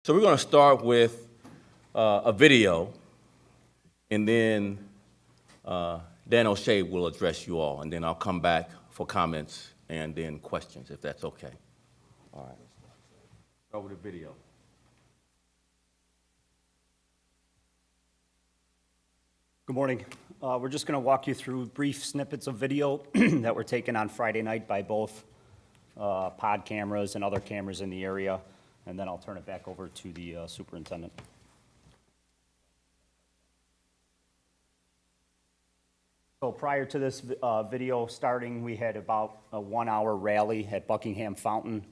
So we're going to start with a video, and then Dan O'Shea will address you all, and then I'll come back for comments and then questions, if that's okay. All right. Start with the video. Good morning. We're just going to walk you through brief snippets of video that were taken on Friday night by both pod cameras and other cameras in the area, and then I'll turn it back over to the superintendent. So prior to this video starting, we had about a 1-hour rally at Buckingham Fountain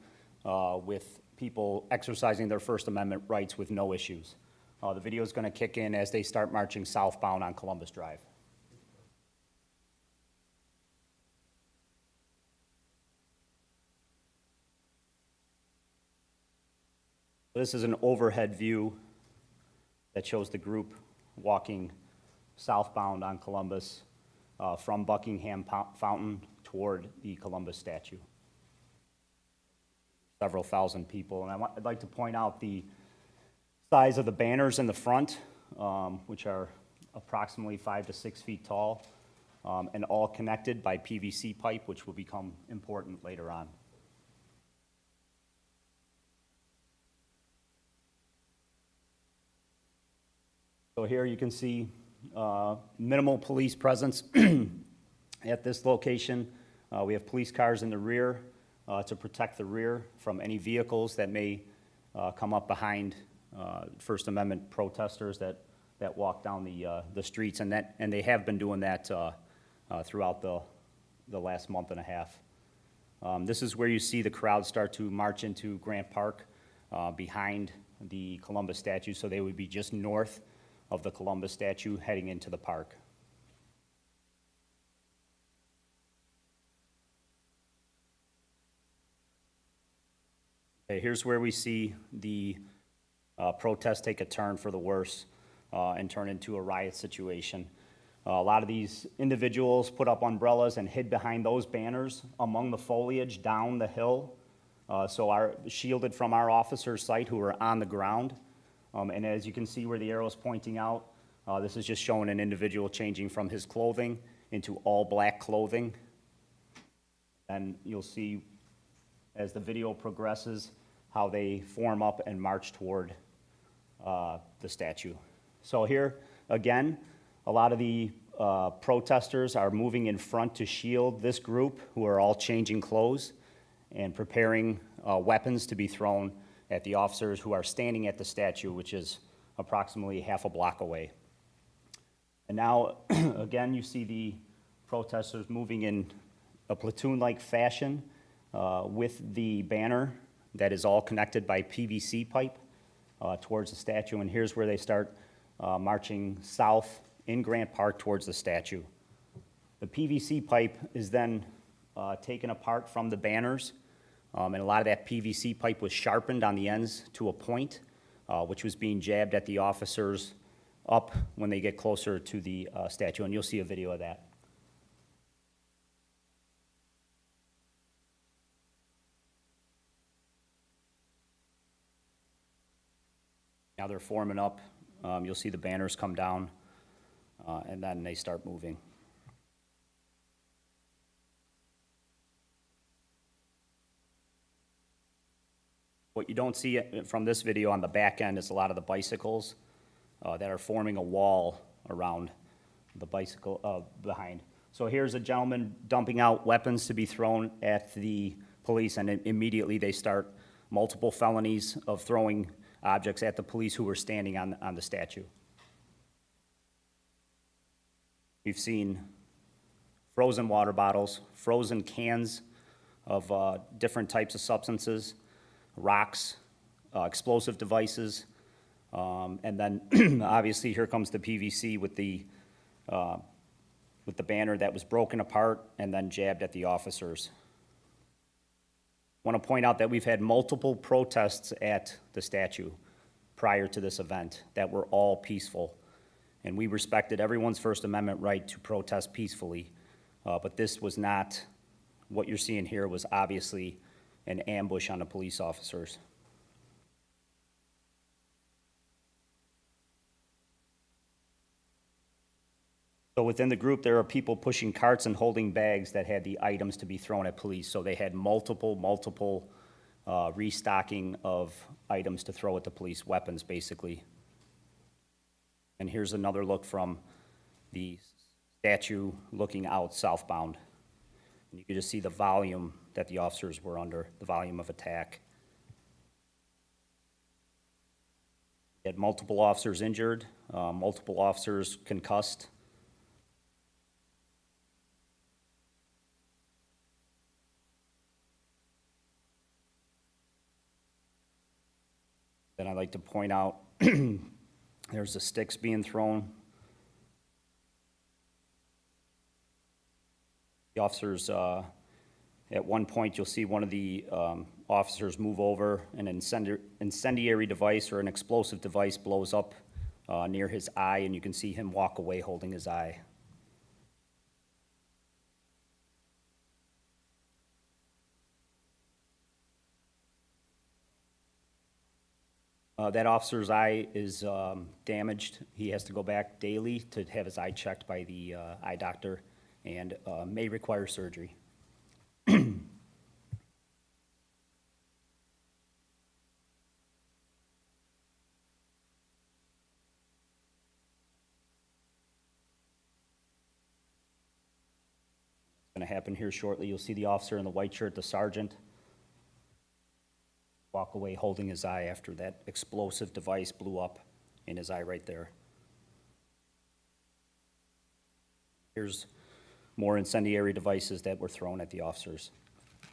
with people exercising their First Amendment rights with no issues. The video is going to kick in as they start marching southbound on Columbus Drive. This is an overhead view that shows the group walking southbound on Columbus from Buckingham Fountain toward the Columbus statue. Several thousand people, and I'd like to point out the size of the banners in the front, which are approximately 5 to 6 feet tall, and all connected by PVC pipe, which will become important later on. So here you can see minimal police presence at this location. We have police cars in the rear to protect the rear from any vehicles that may come up behind First Amendment protesters that walk down the streets, and they have been doing that throughout the last month and a half. This is where you see the crowd start to march into Grant Park behind the Columbus statue, so they would be just north of the Columbus statue heading into the park. Okay, here's where we see the protests take a turn for the worse and turn into a riot situation. A lot of these individuals put up umbrellas and hid behind those banners among the foliage down the hill, so shielded from our officers' sight who are on the ground. And as you can see where the arrow is pointing out, this is just showing an individual changing from his clothing into all black clothing. And you'll see as the video progresses how they form up and march toward the statue. So here, again, a lot of the protesters are moving in front to shield this group who are all changing clothes and preparing weapons to be thrown at the officers who are standing at the statue, which is approximately half a block away. And now, again, you see the protesters moving in a platoon-like fashion with the banner that is all connected by PVC pipe towards the statue. And here's where they start marching south in Grant Park towards the statue. The PVC pipe is then taken apart from the banners, and a lot of that PVC pipe was sharpened on the ends to a point, which was being jabbed at the officers up when they get closer to the statue, and you'll see a video of that. Now they're forming up. You'll see the banners come down, and then they start moving. What you don't see from this video on the back end is a lot of the bicycles that are forming a wall around the bicycle behind. So here's a gentleman dumping out weapons to be thrown at the police, and immediately they start multiple felonies of throwing objects at the police who were standing on the statue. We've seen frozen water bottles, frozen cans of different types of substances, rocks, explosive devices, and then obviously here comes the PVC with the banner that was broken apart and then jabbed at the officers. I want to point out that we've had multiple protests at the statue prior to this event that were all peaceful, and we respected everyone's First Amendment right to protest peacefully, but this was not, what you're seeing here was obviously an ambush on the police officers. So within the group, there are people pushing carts and holding bags that had the items to be thrown at police. So they had multiple restocking of items to throw at the police, weapons, basically. And here's another look from the statue looking out southbound. And you can just see the volume that the officers were under, the volume of attack. We had multiple officers injured, multiple officers concussed. Then I'd like to point out, there's the sticks being thrown. The officers, at one point, you'll see one of the officers move over, an incendiary device or an explosive device blows up near his eye, and you can see him walk away holding his eye. That officer's eye is damaged. He has to go back daily to have his eye checked by the eye doctor and may require surgery. Going to happen here shortly. You'll see the officer in the white shirt, the sergeant, walk away holding his eye after that explosive device blew up in his eye right there. Here's more incendiary devices that were thrown at the officers. With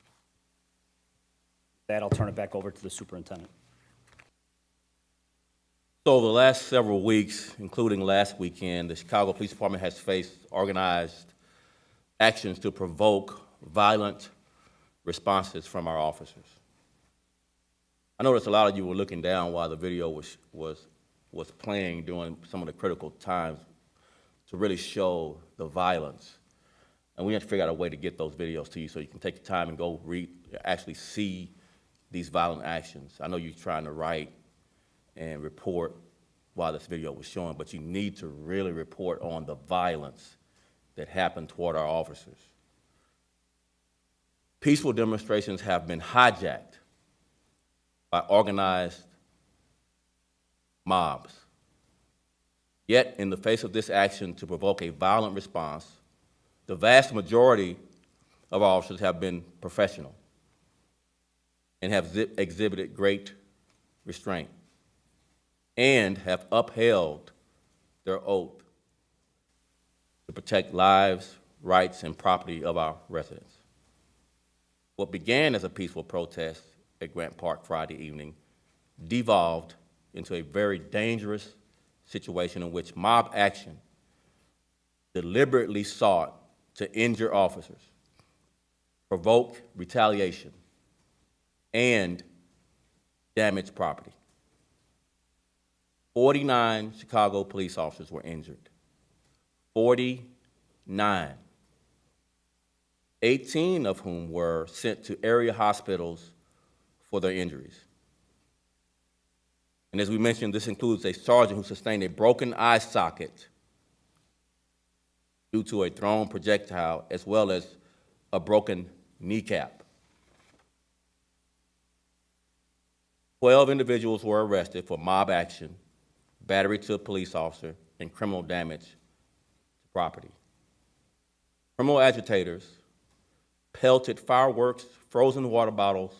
that, I'll turn it back over to the superintendent. So the last several weeks, including last weekend, the Chicago Police Department has faced organized actions to provoke violent responses from our officers. I noticed a lot of you were looking down while the video was playing during some of the critical times to really show the violence. And we have to figure out a way to get those videos to you so you can take the time and go read, actually see these violent actions. I know you're trying to write and report while this video was showing, but you need to really report on the violence that happened toward our officers. Peaceful demonstrations have been hijacked by organized mobs. Yet, in the face of this action to provoke a violent response, the vast majority of our officers have been professional and have exhibited great restraint and have upheld their oath to protect lives, rights, and property of our residents. What began as a peaceful protest at Grant Park Friday evening devolved into a very dangerous situation in which mob action deliberately sought to injure officers, provoke retaliation, and damage property. 49 Chicago police officers were injured. 49. 18 of whom were sent to area hospitals for their injuries. And as we mentioned, this includes a sergeant who sustained a broken eye socket due to a thrown projectile, as well as a broken kneecap. 12 individuals were arrested for mob action, battery to a police officer, and criminal damage to property. Criminal agitators pelted fireworks, frozen water bottles,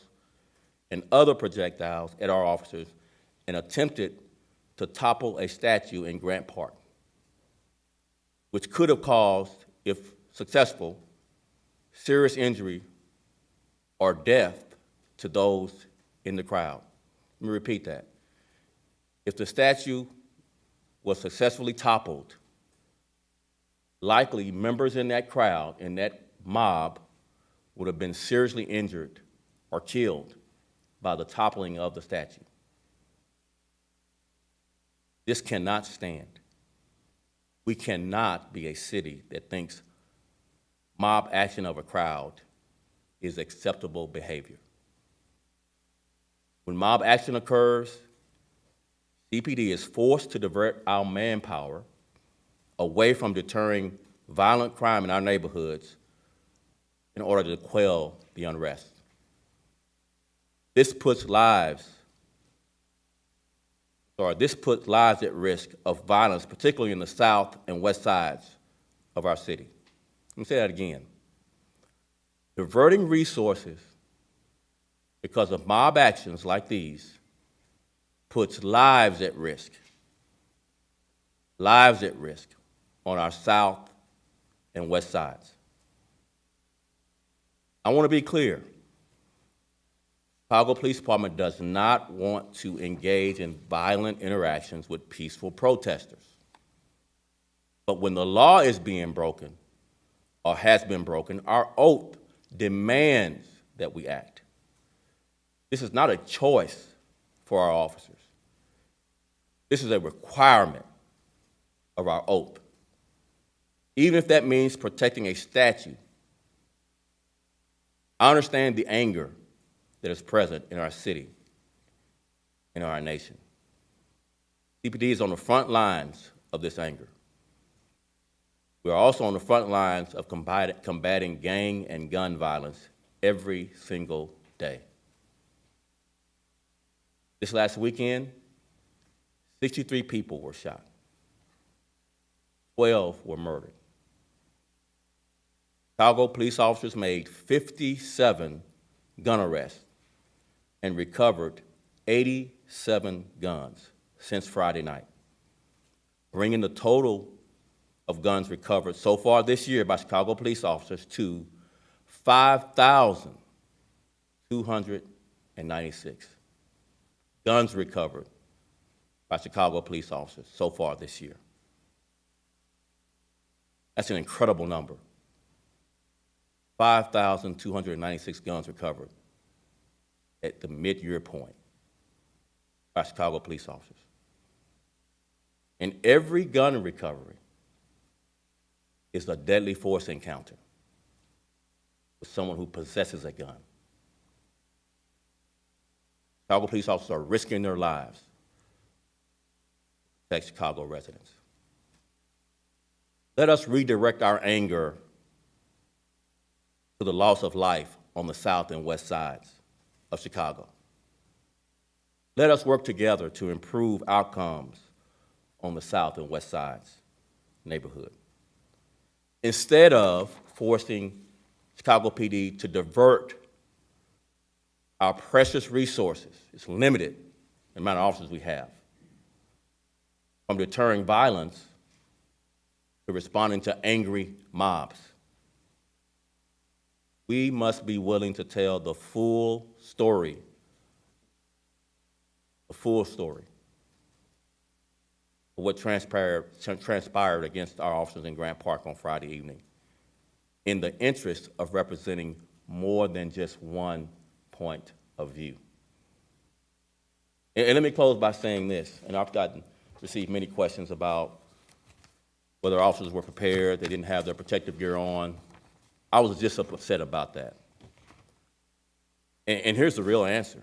and other projectiles at our officers and attempted to topple a statue in Grant Park, which could have caused, if successful, serious injury or death to those in the crowd. Let me repeat that. If the statue was successfully toppled, likely members in that crowd, in that mob, would have been seriously injured or killed by the toppling of the statue. This cannot stand. We cannot be a city that thinks mob action of a crowd is acceptable behavior. When mob action occurs, CPD is forced to divert our manpower away from deterring violent crime in our neighborhoods in order to quell the unrest. This puts lives at risk of violence, particularly in the south and west sides of our city. Let me say that again. Diverting resources because of mob actions like these puts lives at risk on our south and west sides. I want to be clear. Chicago Police Department does not want to engage in violent interactions with peaceful protesters. But when the law is being broken, or has been broken, our oath demands that we act. This is not a choice for our officers. This is a requirement of our oath, even if that means protecting a statue. I understand the anger that is present in our city, in our nation. CPD is on the front lines of this anger. We are also on the front lines of combating gang and gun violence every single day. This last weekend, 63 people were shot. 12 were murdered. Chicago police officers made 57 gun arrests and recovered 87 guns since Friday night, bringing the total of guns recovered so far this year by Chicago police officers to 5,296 guns recovered by Chicago police officers so far this year. That's an incredible number. 5,296 guns recovered at the mid-year point by Chicago police officers. And every gun recovery is a deadly force encounter with someone who possesses a gun. Chicago police officers are risking their lives to protect Chicago residents. Let us redirect our anger to the loss of life on the south and west sides of Chicago. Let us work together to improve outcomes on the south and west sides neighborhood, instead of forcing Chicago PD to divert our precious resources, it's limited the amount of officers we have, from deterring violence to responding to angry mobs. We must be willing to tell the full story of what transpired against our officers in Grant Park on Friday evening, in the interest of representing more than just one point of view. And let me close by saying this, and I've received many questions about whether officers were prepared, they didn't have their protective gear on. I was just upset about that. And here's the real answer.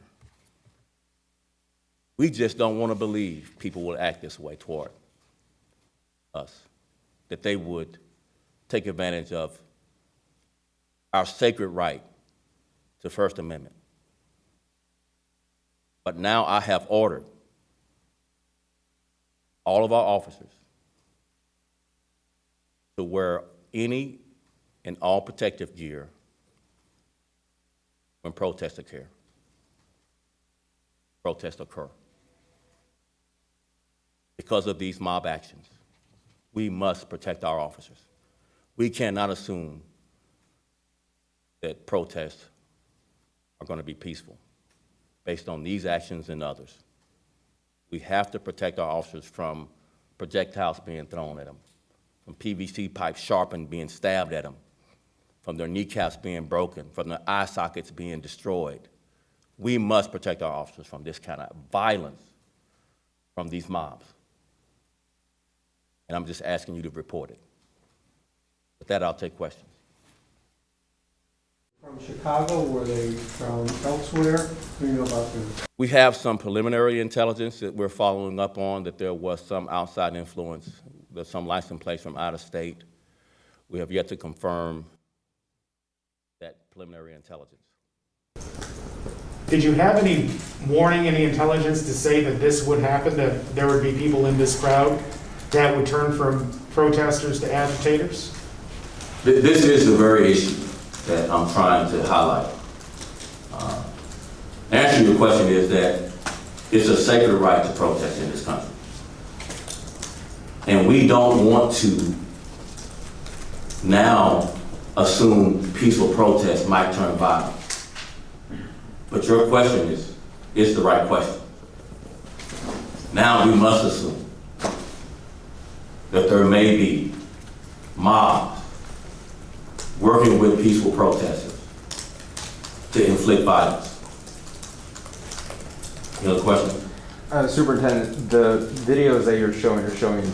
We just don't want to believe people will act this way toward us, that they would take advantage of our sacred right to First Amendment. But now I have ordered all of our officers to wear any and all protective gear when protests occur. Because of these mob actions, we must protect our officers. We cannot assume that protests are going to be peaceful based on these actions and others. We have to protect our officers from projectiles being thrown at them, from PVC pipes sharpened being stabbed at them, from their kneecaps being broken, from their eye sockets being destroyed. We must protect our officers from this kind of violence from these mobs. And I'm just asking you to report it. With that, I'll take questions. From Chicago, were they from elsewhere? What do you know about them? We have some preliminary intelligence that we're following up on, that there was some outside influence. There's some license plates from out of state. We have yet to confirm that preliminary intelligence. Did you have any warning, any intelligence to say that this would happen, that there would be people in this crowd that would turn from protesters to agitators? This is the very issue that I'm trying to highlight. Answer to your question is that it's a sacred right to protest in this country. And we don't want to now assume peaceful protest might turn violent. But your question is the right question. Now we must assume that there may be mobs working with peaceful protesters to inflict violence. Any other question? Superintendent, the videos that you're showing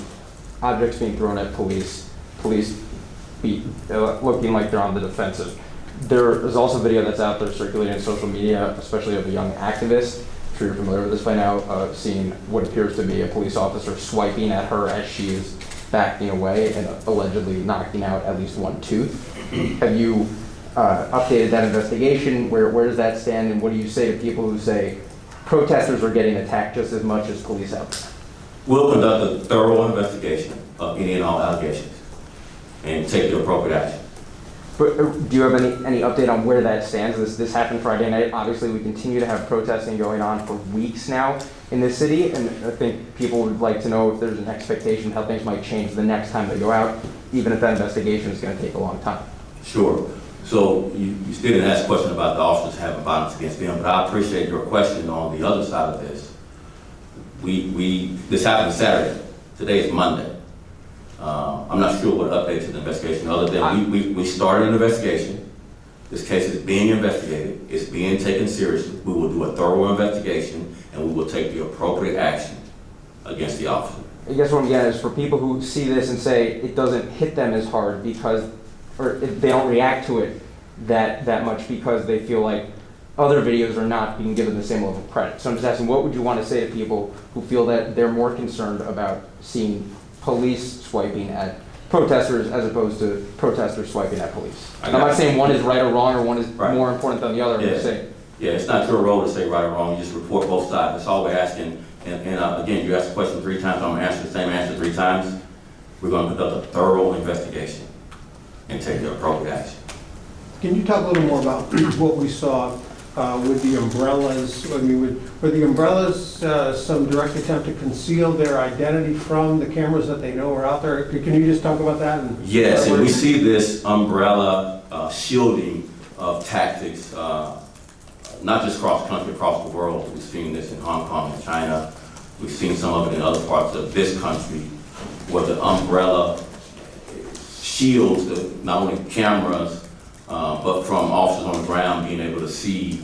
objects being thrown at police looking like they're on the defensive. There is also video that's out there circulating on social media, especially of a young activist. I'm sure you're familiar with this by now, seeing what appears to be a police officer swiping at her as she is backing away and allegedly knocking out at least one tooth. Have you updated that investigation? Where does that stand, and what do you say to people who say protesters are getting attacked just as much as police out there? We'll conduct a thorough investigation of any and all allegations and take the appropriate action. But do you have any update on where that stands? This happened Friday night. Obviously, we continue to have protesting going on for weeks now in this city, and I think people would like to know if there's an expectation how things might change the next time they go out, even if that investigation is going to take a long time. Sure. So you still didn't ask a question about the officers having violence against them, but I appreciate your question on the other side of this. This happened Saturday. Today is Monday. I'm not sure what update to the investigation other than we started an investigation. This case is being investigated. It's being taken seriously. We will do a thorough investigation and we will take the appropriate action against the officer. I guess what I'm getting is for people who see this and say it doesn't hit them as hard because, or they don't react to it that much because they feel like other videos are not being given the same level of credit. So I'm just asking, what would you want to say to people who feel that they're more concerned about seeing police swiping at protesters as opposed to protesters swiping at police? I'm not saying one is right or wrong or one is more important than the other. I'm just saying. Yeah, it's not your role to say right or wrong. You just report both sides. That's all we're asking. And again, you asked the question 3 times. I'm going to answer the same answer 3 times. We're going to conduct a thorough investigation and take the appropriate action. Can you talk a little more about what we saw with the umbrellas? I mean, were the umbrellas some direct attempt to conceal their identity from the cameras that they know are out there? Can you just talk about that? Yes, and we see this umbrella shielding of tactics, not just across the country, across the world. We've seen this in Hong Kong and China. We've seen some of it in other parts of this country where the umbrella shields not only cameras, but from officers on the ground being able to see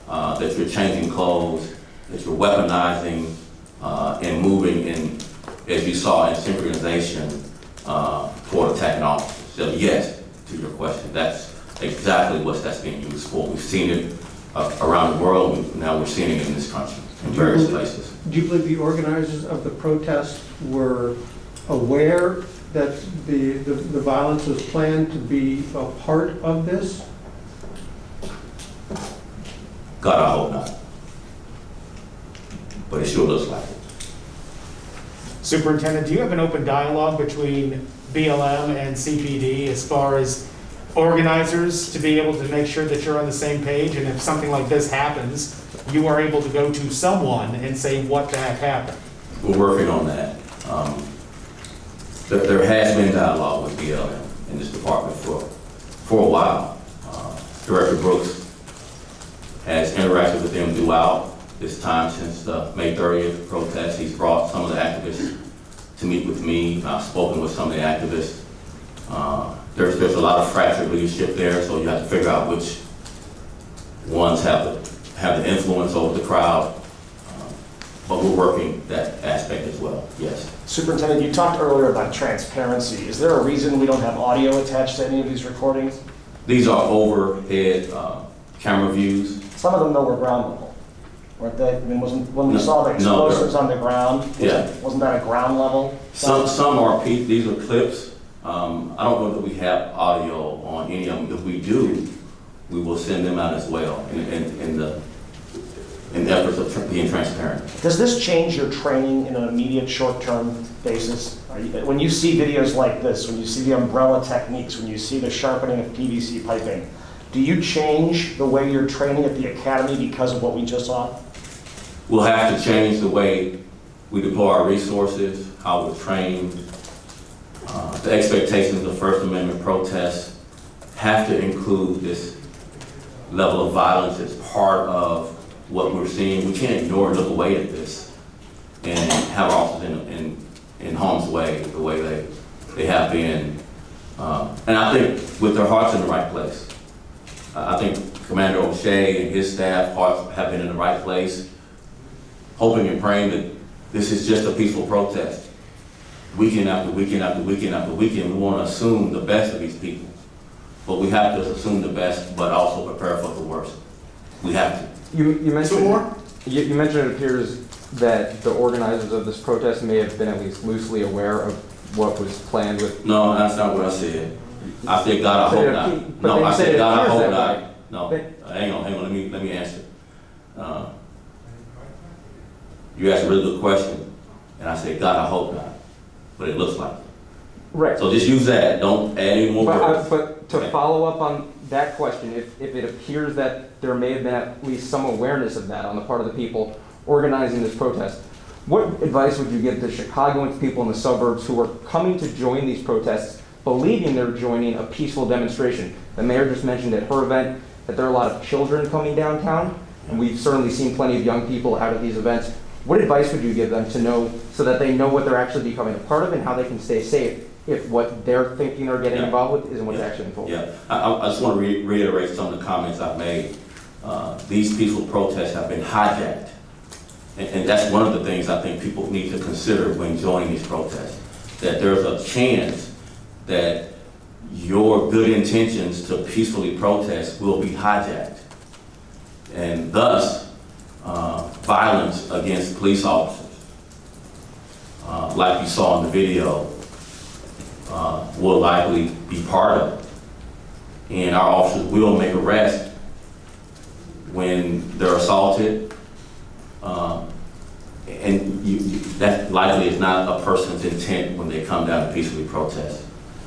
that you're changing clothes, that you're weaponizing and moving in, as you saw, in synchronization toward attacking officers. So yes, to your question, that's exactly what that's being used for. We've seen it around the world, now we're seeing it in this country, in various places. Do you believe the organizers of the protest were aware that the violence was planned to be a part of this? God, I hope not. But it sure looks like it. Superintendent, do you have an open dialogue between BLM and CPD as far as organizers to be able to make sure that you're on the same page, and if something like this happens, you are able to go to someone and say, what the heck happened? We're working on that. There has been dialogue with BLM in this department for a while. Director Brooks has interacted with them throughout this time since the May 30th protest. He's brought some of the activists to meet with me. I've spoken with some of the activists. There's a lot of fractured leadership there, so you have to figure out which ones have the influence over the crowd. But we're working that aspect as well, yes. Superintendent, you talked earlier about transparency. Is there a reason we don't have audio attached to any of these recordings? These are overhead camera views. Some of them, though, were ground level. Weren't they, I mean, when we saw the No, explosives on the ground, Yeah. wasn't that a ground level? Some are, these are clips. I don't know that we have audio on any of them. If we do, we will send them out as well in the efforts of being transparent. Does this change your training in an immediate short-term basis? When you see videos like this, when you see the umbrella techniques, when you see the sharpening of PVC piping, do you change the way you're training at the academy because of what we just saw? We'll have to change the way we deploy our resources, how we're trained. The expectations of First Amendment protests have to include this level of violence as part of what we're seeing. We can't ignore and look away at this and have our officers in harm's way the way they have been. And I think with their hearts in the right place. I think Commander O'Shea and his staff hearts have been in the right place, hoping and praying that this is just a peaceful protest. Weekend after weekend after weekend after weekend, we want to assume the best of these people. But we have to assume the best, but also prepare for the worst. We have to. You mentioned, Some more? You mentioned it appears that the organizers of this protest may have been at least loosely aware of what was planned with. No, that's not what I said. I said, God, I hope not. But No, then I you said said, it God, I appears hope that way. not. No, hang on, let me answer. You asked a really good question, and I said, God, I hope not. But it looks like it. Right. So just use that, don't add any more words. But to follow up on that question, if it appears that there may have been at least some awareness of that on the part of the people organizing this protest, what advice would you give to Chicagoans, people in the suburbs who are coming to join these protests, believing they're joining a peaceful demonstration? The mayor just mentioned at her event that there are a lot of children coming downtown, and we've certainly seen plenty of young people out at these events. What advice would you give them to know, so that they know what they're actually becoming a part of and how they can stay safe if what they're thinking or getting involved with isn't what's actually unfolding? Yeah, I just want to reiterate some of the comments I've made. These peaceful protests have been hijacked. And that's one of the things I think people need to consider when joining these protests. That there's a chance that your good intentions to peacefully protest will be hijacked. And thus, violence against police officers, like you saw in the video, will likely be part of it. And our officers will make arrests when they're assaulted. And that likely is not a person's intent when they come down to peacefully protest.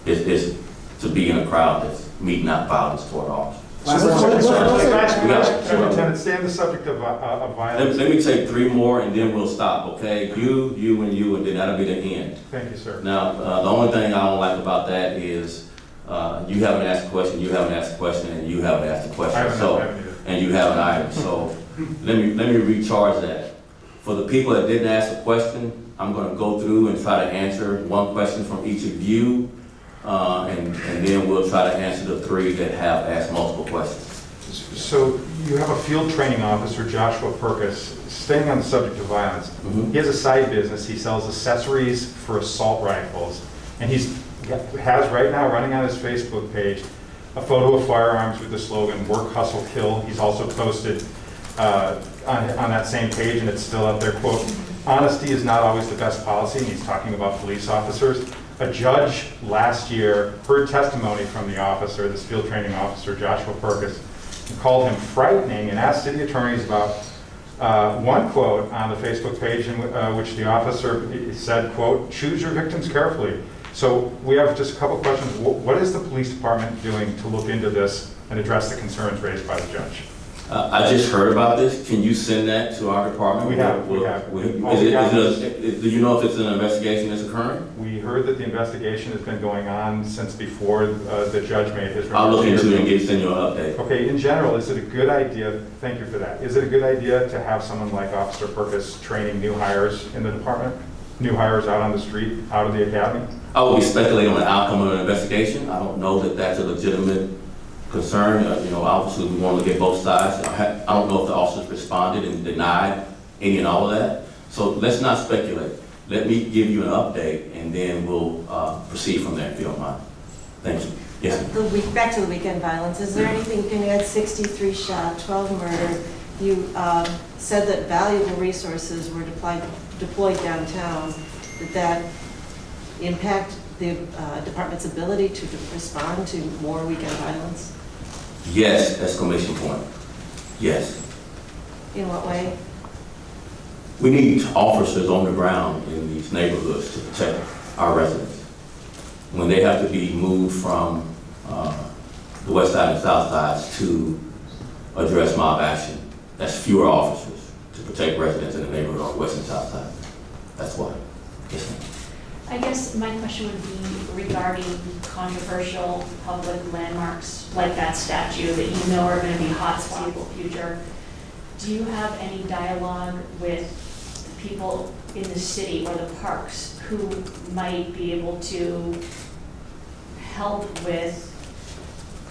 It's to be in a crowd that's meeting out violence toward officers. Superintendent, stay on the subject of violence. Let me take 3 more and then we'll stop, okay? You, and then that'll be the end. Thank you, sir. Now, the only thing I don't like about that is you haven't asked a question, you haven't asked a question, and you haven't asked a question. I haven't either. And you haven't either. So let me recharge that. For the people that didn't ask a question, I'm going to go through and try to answer one question from each of you, and then we'll try to answer the 3 that have asked multiple questions. So you have a field training officer, Joshua Perkis, staying on the subject of violence. Mhm. He has a side business. He sells accessories for assault rifles. And has right now running on his Facebook page a photo of firearms with the slogan, "Work, Hustle, Kill." He's also posted on that same page, and it's still up there, quote, "Honesty is not always the best policy," and he's talking about police officers. A judge last year heard testimony from the officer, this field training officer, Joshua Perkis, and called him frightening and asked city attorneys about one quote on the Facebook page in which the officer said, quote, "Choose your victims carefully." So we have just a couple of questions. What is the police department doing to look into this and address the concerns raised by the judge? I just heard about this. Can you send that to our department? We have. Do you know if it's an investigation that's occurring? We heard that the investigation has been going on since before the judge made his. I'll look into it and send you an update. Okay, in general, is it a good idea, thank you for that, is it a good idea to have someone like Officer Perkis training new hires in the department? New hires out on the street, out of the academy? I will be speculating on the outcome of an investigation. I don't know that that's a legitimate concern. Obviously we want to get both sides. I don't know if the officers responded and denied any and all of that. So let's not speculate. Let me give you an update and then we'll proceed from there if you don't mind. Thank you. Yes. Back to the weekend violence. Is there anything you can add? 63 shot, 12 murdered, You said that valuable resources were deployed downtown. Did that impact the department's ability to respond to more weekend violence? Yes, exclamation point. Yes. In what way? We need officers on the ground in these neighborhoods to protect our residents. When they have to be moved from the west side and south sides to address mob action, that's fewer officers to protect residents in the neighborhood on the west and south side. That's why. Yes, ma'am. I guess my question would be regarding controversial public landmarks like that statue that you know are going to be hot spots in the future. Do you have any dialogue with the people in the city or the parks who might be able to help with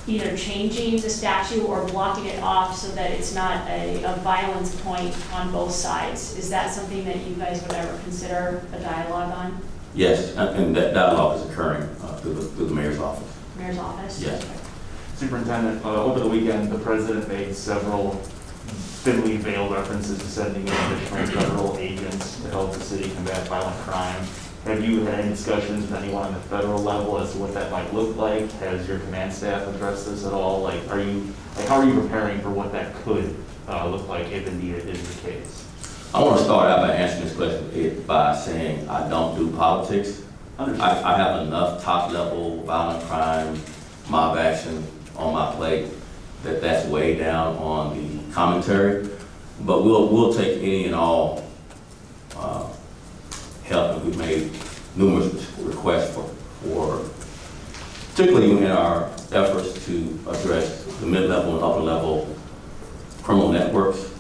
either changing the statue or blocking it off so that it's not a violence point on both sides? Is that something that you guys would ever consider a dialogue on? Yes, and that dialogue is occurring through the mayor's office. Mayor's office? Yes. Superintendent, over the weekend, the president made several thinly veiled references to sending in additional federal agents to help the city combat violent crime. Have you had any discussions with anyone on the federal level as to what that might look like? Has your command staff addressed this at all? How are you preparing for what that could look like if indeed it is the case? I want to start out by answering this question by saying I don't do politics. I have enough top-level violent crime, mob action on my plate that's way down on the commentary. But we'll take any and all help, and we've made numerous requests for particularly in our efforts to address the mid-level and upper-level criminal networks,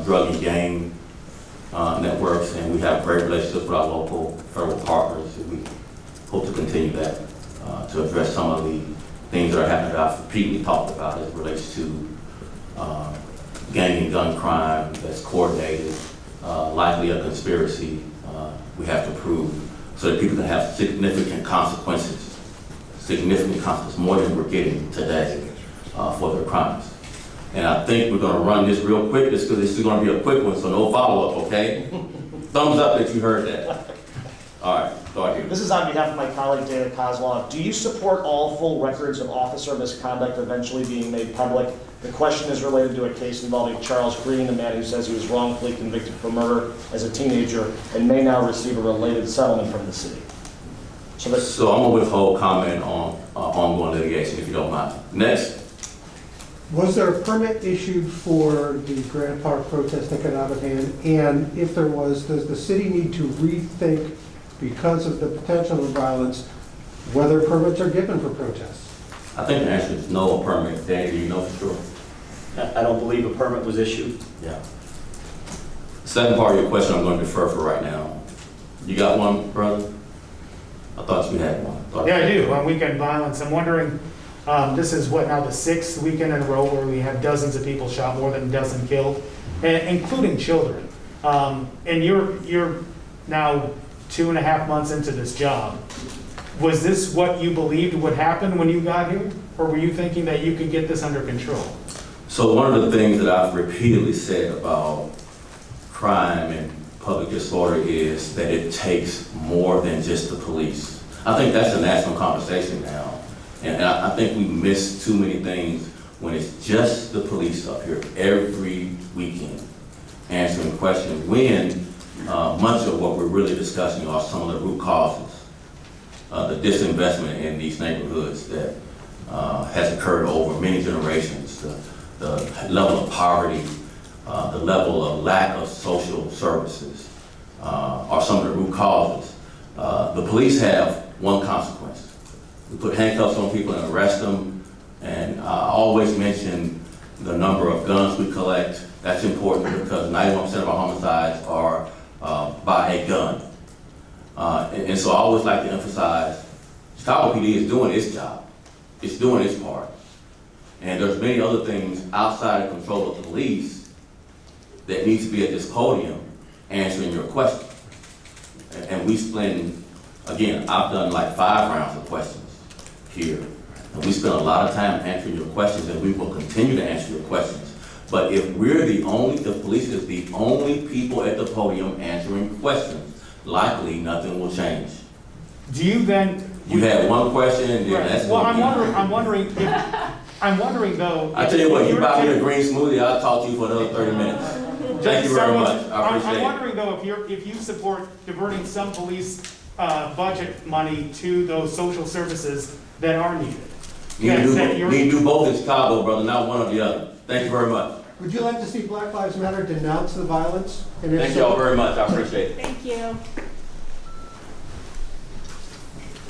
drug and gang networks, and we have great relationships with our local federal partners. We hope to continue that to address some of the things that are happening that I've repeatedly talked about as it relates to gang and gun crime that's coordinated, likely a conspiracy. We have to prove so that people can have significant consequences, more than we're getting today for their crimes. And I think we're going to run this real quick, just because this is going to be a quick one, so no follow-up, okay? Thumbs up that you heard that. All right, start here. This is on behalf of my colleague David Kozlov. Do you support all full records of officer misconduct eventually being made public? The question is related to a case involving Charles Green, a man who says he was wrongfully convicted for murder as a teenager and may now receive a related settlement from the city. So I'm going to withhold comment on ongoing litigation, if you don't mind. Next. Was there a permit issued for the Grant Park protest that got out of hand? And if there was, does the city need to rethink, because of the potential of violence, whether permits are given for protests? I think the answer is no permit. Dan, do you know for sure? I don't believe a permit was issued. Yeah. Second part of your question, I'm going to defer for right now. You got one, brother? I thought you had one. Yeah, I do, on weekend violence. I'm wondering, this is what, now the 6th weekend in a row where we have dozens of people shot, more than a dozen killed, including children. And you're now 2.5 months into this job. Was this what you believed would happen when you got here? Or were you thinking that you could get this under control? So one of the things that I've repeatedly said about crime and public disorder is that it takes more than just the police. I think that's a national conversation now. And I think we miss too many things when it's just the police up here every weekend answering questions, when much of what we're really discussing are some of the root causes, the disinvestment in these neighborhoods that has occurred over many generations, the level of poverty, the level of lack of social services are some of the root causes. The police have one consequence. We put handcuffs on people and arrest them, and I always mention the number of guns we collect. That's important because 91% of our homicides are by a gun. And so I always like to emphasize, Chicago PD is doing its job. It's doing its part. And there's many other things outside of control of the police that needs to be at this podium answering your question. And we spend, again, I've done like 5 rounds of questions here. And we spend a lot of time answering your questions, and we will continue to answer your questions But if the police is the only people at the podium answering questions, likely nothing will change. Do you then? You had one question and then Right. that's. Well, gonna I'm wondering though. I tell you what, if you were buy to me a take- green smoothie, I'll talk to you for another 30 minutes. Thank you very much, I appreciate I'm it. wondering though, if you support diverting some police budget money to those social services that are needed. You need That to you're- do both in Chicago, brother, not one or the other. Thank you very much. Would you like to see Black Lives Matter denounce the violence? And if Thank so- y'all very much, I appreciate it. Thank you.